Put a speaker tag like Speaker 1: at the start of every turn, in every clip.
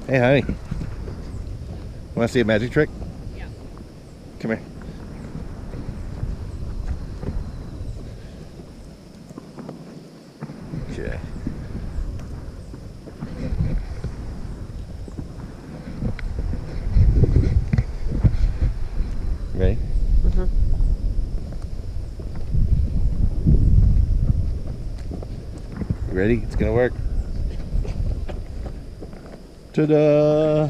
Speaker 1: Hey, honey. Want to see a magic trick?
Speaker 2: Yeah.
Speaker 1: Come here. Okay. Ready?
Speaker 2: Mm-hmm.
Speaker 1: You ready? It's gonna work. Ta-da!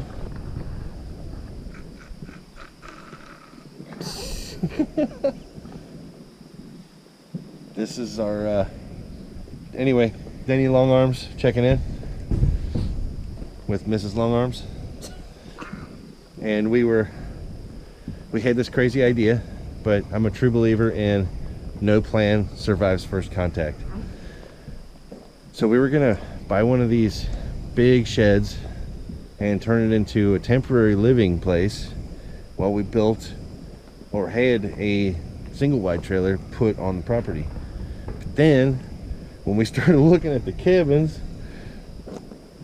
Speaker 1: This is our anyway, Denny Long Arms checking in with Mrs. Long Arms. And we had this crazy idea, but I'm a true believer in no plan survives first contact. So we were gonna buy one of these big sheds and turn it into a temporary living place while we built or had a single wide trailer put on the property. But then when we started looking at the cabins,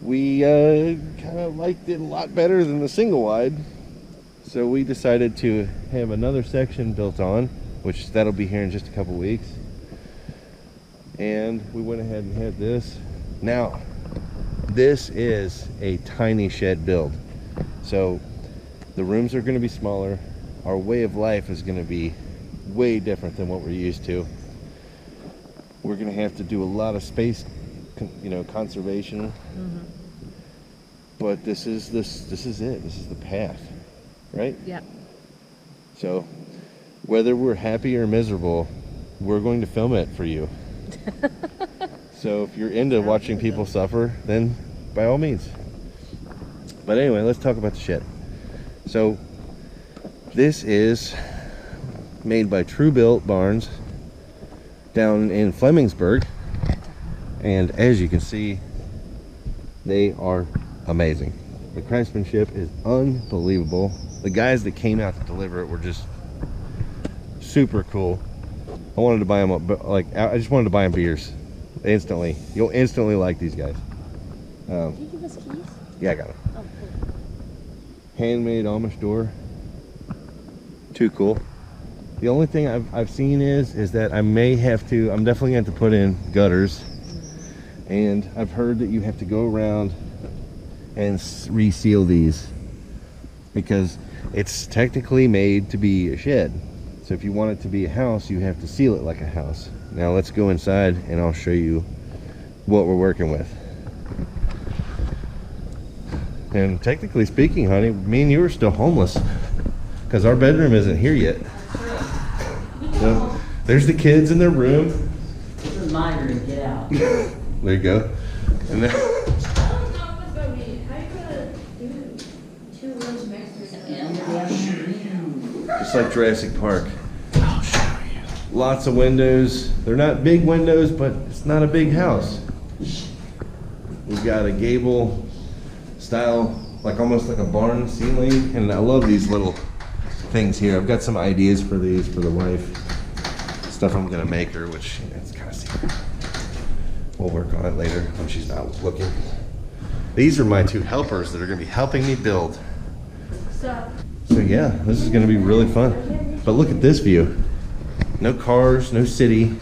Speaker 1: we kind of liked it a lot better than the single wide, so we decided to have another section built on, which that'll be here in just a couple weeks. And we went ahead and had this. Now this is a tiny shed build, so the rooms are going to be smaller. Our way of life is going to be way different than what we're used to. We're going to have to do a lot of space, conservation.
Speaker 2: Mm-hmm.
Speaker 1: But this is it. This is the path, right?
Speaker 2: Yep.
Speaker 1: So whether we're happy or miserable, we're going to film it for you. So if you're into watching people suffer, then by all means. But anyway, let's talk about the shed. So this is made by True Built Barns down in Flemingsburg, and as you can see, they are amazing. The craftsmanship is unbelievable. The guys that came out to deliver it were just super cool. I wanted to buy them I just wanted to buy them beers instantly. You'll instantly like these guys.
Speaker 2: Did you give us keys?
Speaker 1: Yeah, I got them.
Speaker 2: Oh, cool.
Speaker 1: Handmade Amish door. Too cool. The only thing I've seen is that I'm definitely going to have to put in gutters. And I've heard that you have to go around and reseal these because it's technically made to be a shed. So if you want it to be a house, you have to seal it like a house. Now let's go inside and I'll show you what we're working with. And technically speaking, honey, me and you are still homeless because our bedroom isn't here yet. So there's the kids in their room.
Speaker 3: This is my room, get out.
Speaker 1: There you go. And then just like Jurassic Park. I'll show you. Lots of windows. They're not big windows, but it's not a big house. We've got a gable style, like almost like a barn ceiling. And I love these little things here. I've got some ideas for these for the wife. Stuff I'm gonna make her, which it's kind of secret. We'll work on it later when she's not looking. These are my two helpers that are gonna be helping me build. So yeah, this is gonna be really fun. But look at this view. No cars, no city.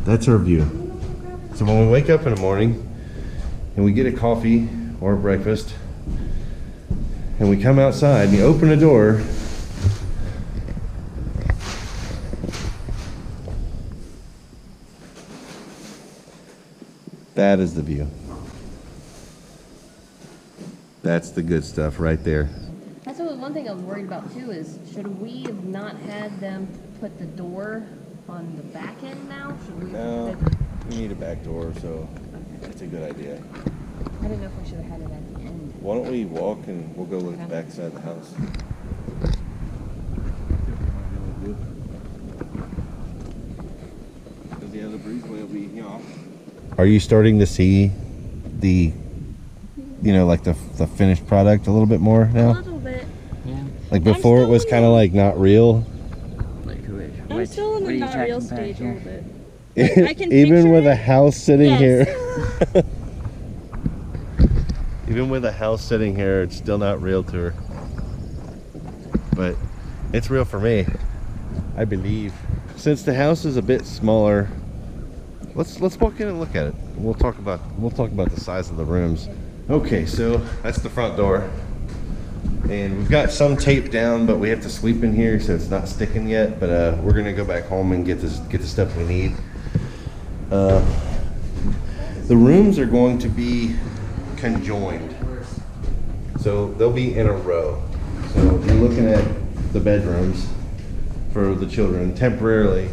Speaker 1: That's our view. So when we wake up in the morning and we get a coffee or a breakfast and we come outside and you open a door, that is the view. That's the good stuff right there.
Speaker 2: That's one thing I was worried about too is, should we have not had them put the door on the back end now? Should we?
Speaker 1: No, we need a back door, so it's a good idea.
Speaker 2: I didn't know if we should have had it at the end.
Speaker 1: Why don't we walk and we'll go look at the back side of the house. Because the other breezeway will be, Are you starting to see the, like the finished product a little bit more now?
Speaker 2: A little bit.
Speaker 3: Yeah.
Speaker 1: Like before it was kind of like not real.
Speaker 3: Like
Speaker 2: I'm still in the not real stage a little bit. I can
Speaker 1: Even
Speaker 2: picture
Speaker 1: with
Speaker 2: it.
Speaker 1: a house sitting
Speaker 2: Yes.
Speaker 1: here. Even with a house sitting here, it's still not real to her. But it's real for me, I believe. Since the house is a bit smaller, let's walk in and look at it. We'll talk about the size of the rooms. Okay, so that's the front door. And we've got some tape down, but we have to sweep in here, so it's not sticking yet. But we're gonna go back home and get the stuff we need. The rooms are going to be conjoined, so they'll be in a row. So you're looking at the bedrooms for the children temporarily.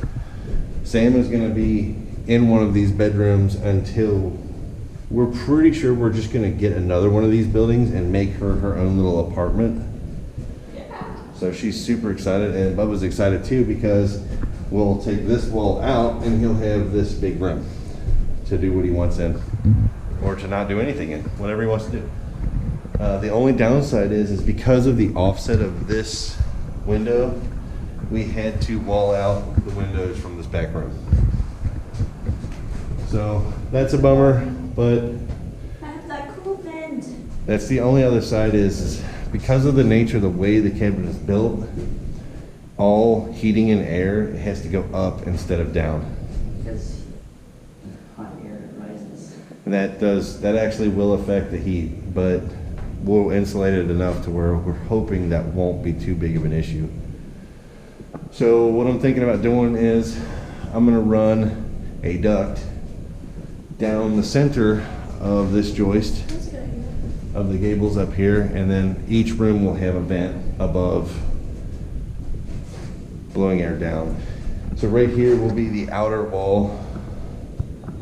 Speaker 1: Sam is going to be in one of these bedrooms until we're pretty sure we're just going to get another one of these buildings and make her her own little apartment. So she's super excited, and Bubba's excited too, because we'll take this wall out and he'll have this big room to do what he wants in, or to not do anything in, whatever he wants to do. The only downside is because of the offset of this window, we had to wall out the windows from this back room. So that's a bummer, but
Speaker 4: I have that cool vent.
Speaker 1: that's the only other side is because of the nature of the way the cabin is built, all heating and air has to go up instead of down.
Speaker 3: Because hot air rises.
Speaker 1: And that actually will affect the heat, but we'll insulate it enough to where we're hoping that won't be too big of an issue. So what I'm thinking about doing is I'm gonna run a duct down the center of this joist
Speaker 4: That's a good idea.
Speaker 1: of the gables up here, and then each room will have a vent above blowing air down. So right here will be the outer wall,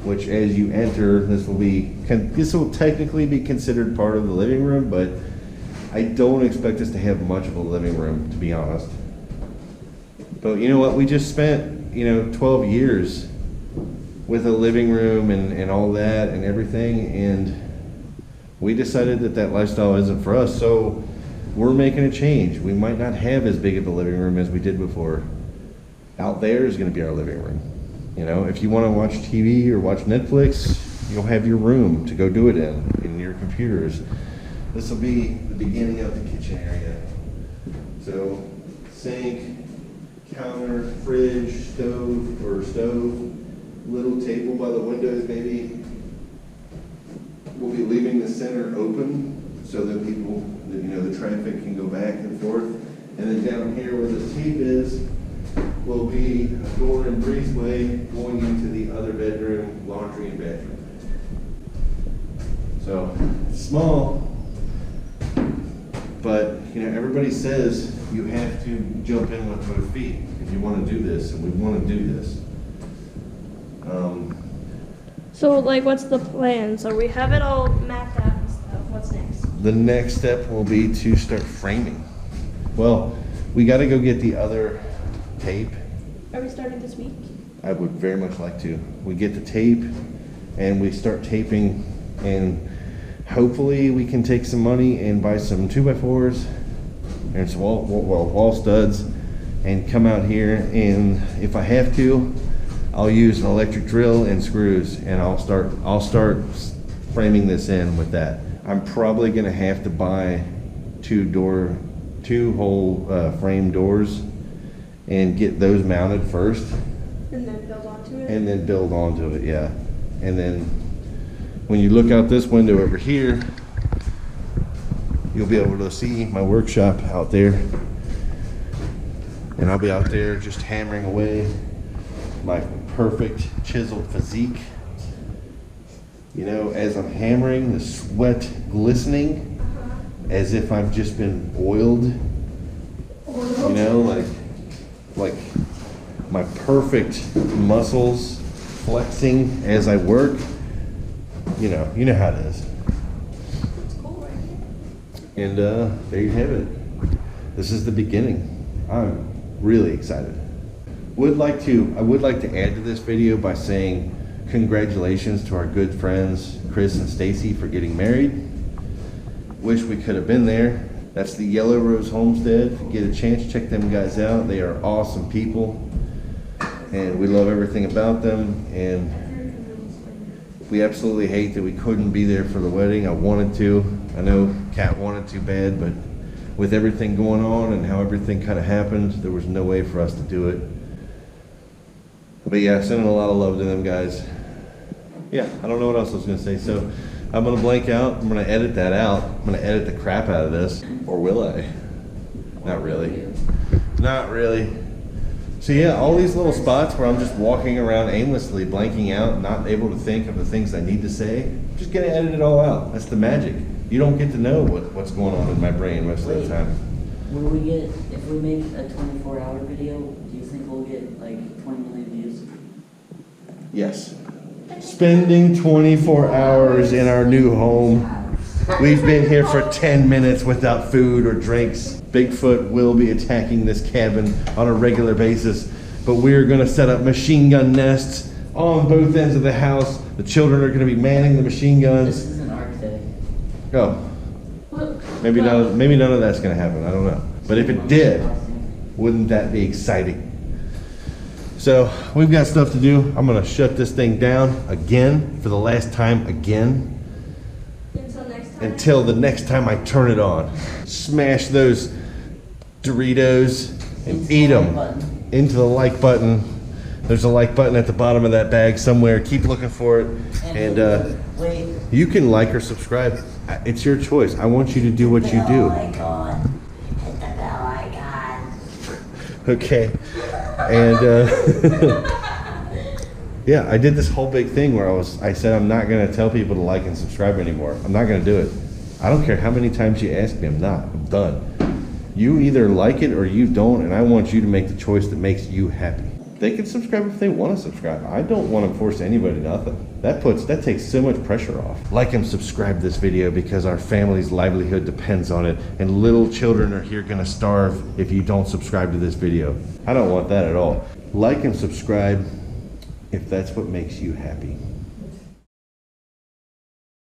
Speaker 1: which as you enter, this will technically be considered part of the living room, but I don't expect us to have much of a living room, to be honest. But you know what, we just spent 12 years with a living room and all that and everything, and we decided that lifestyle isn't for us, so we're making a change. We might not have as big of a living room as we did before. Out there is going to be our living room. If you want to watch TV or watch Netflix, you'll have your room to go do it in your computers. This will be the beginning of the kitchen area. So sink, counter, fridge, stove, little table by the windows maybe. We'll be leaving the center open so that people, the traffic can go back and forth. And then down here where this tape is, will be a door and breezeway going into the other bedroom, laundry and bathroom. So it's small, but everybody says you have to jump in with both feet if you want to do this, and we want to do this.
Speaker 4: So, what's the plan? So we have it all mapped out and stuff. What's next?
Speaker 1: The next step will be to start framing. Well, we got to go get the other tape.
Speaker 4: Are we starting this week?
Speaker 1: I would very much like to. We get the tape and we start taping, and hopefully we can take some money and buy some 2x4s and some wall studs and come out here, and if I have to, I'll use an electric drill and screws, and I'll start framing this in with that. I'm probably gonna have to buy two whole frame doors and get those mounted first.
Speaker 4: And then build onto it?
Speaker 1: And then build onto it, yeah. And then when you look out this window over here, you'll be able to see my workshop out there. And I'll be out there just hammering away my perfect chiseled physique. As I'm hammering, the sweat glistening as if I've just been oiled. Like my perfect muscles flexing as I work. You know how it is.
Speaker 4: It's cool right here.
Speaker 1: And there you have it. This is the beginning. I'm really excited. I would like to add to this video by saying congratulations to our good friends Chris and Stacy for getting married. Wish we could have been there. That's the Yellow Rose Homestead. If you get a chance, check them guys out. They are awesome people, and we love everything about them. And We absolutely hate that we couldn't be there for the wedding. I wanted to. I know Kat wanted to bad, but with everything going on and how everything kind of happened, there was no way for us to do it. But yeah, sending a lot of love to them guys. Yeah, I don't know what else I was gonna say. So I'm gonna blank out. I'm gonna edit that out. I'm gonna edit the crap out of this. Or will I? Not really. Not really. So yeah, all these little spots where I'm just walking around aimlessly, blanking out, not able to think of the things I need to say, I'm just gonna edit it all out. That's the magic. You don't get to know what's going on in my brain most of the time.
Speaker 3: Will we get, if we make a 24-hour video, do you think we'll get like 20 million views?
Speaker 1: Yes. Spending 24 hours in our new home. We've been here for 10 minutes without food or drinks. Bigfoot will be attacking this cabin on a regular basis, but we're gonna set up machine gun nests on both ends of the house. The children are gonna be manning the machine
Speaker 3: This
Speaker 1: guns.
Speaker 3: is an Arctic.
Speaker 1: Oh, maybe none of that's gonna happen, I don't know. But if it did, wouldn't that be exciting? So we've got stuff to do. I'm gonna shut this thing down again for the last time again.
Speaker 4: Until next time.
Speaker 1: Until the next time I turn it on. Smash those Doritos and eat them into the like button. There's a like button at the bottom of that bag somewhere. Keep looking for it. And
Speaker 3: wait.
Speaker 1: you can like or subscribe. It's your choice. I want you to do what you do.
Speaker 3: Hit the bell icon.
Speaker 1: Okay. And yeah, I did this whole big thing where I said I'm not gonna tell people to like and subscribe anymore. I'm not gonna do it. I don't care how many times you ask me, I'm not. I'm done. You either like it or you don't, and I want you to make the choice that makes you happy. They can subscribe if they want to subscribe. I don't want to force anybody nothing. That takes so much pressure off. Like and subscribe this video because our family's livelihood depends on it, and little children are here gonna starve if you don't subscribe to this video. I don't want that at all. Like and subscribe if that's what makes you happy.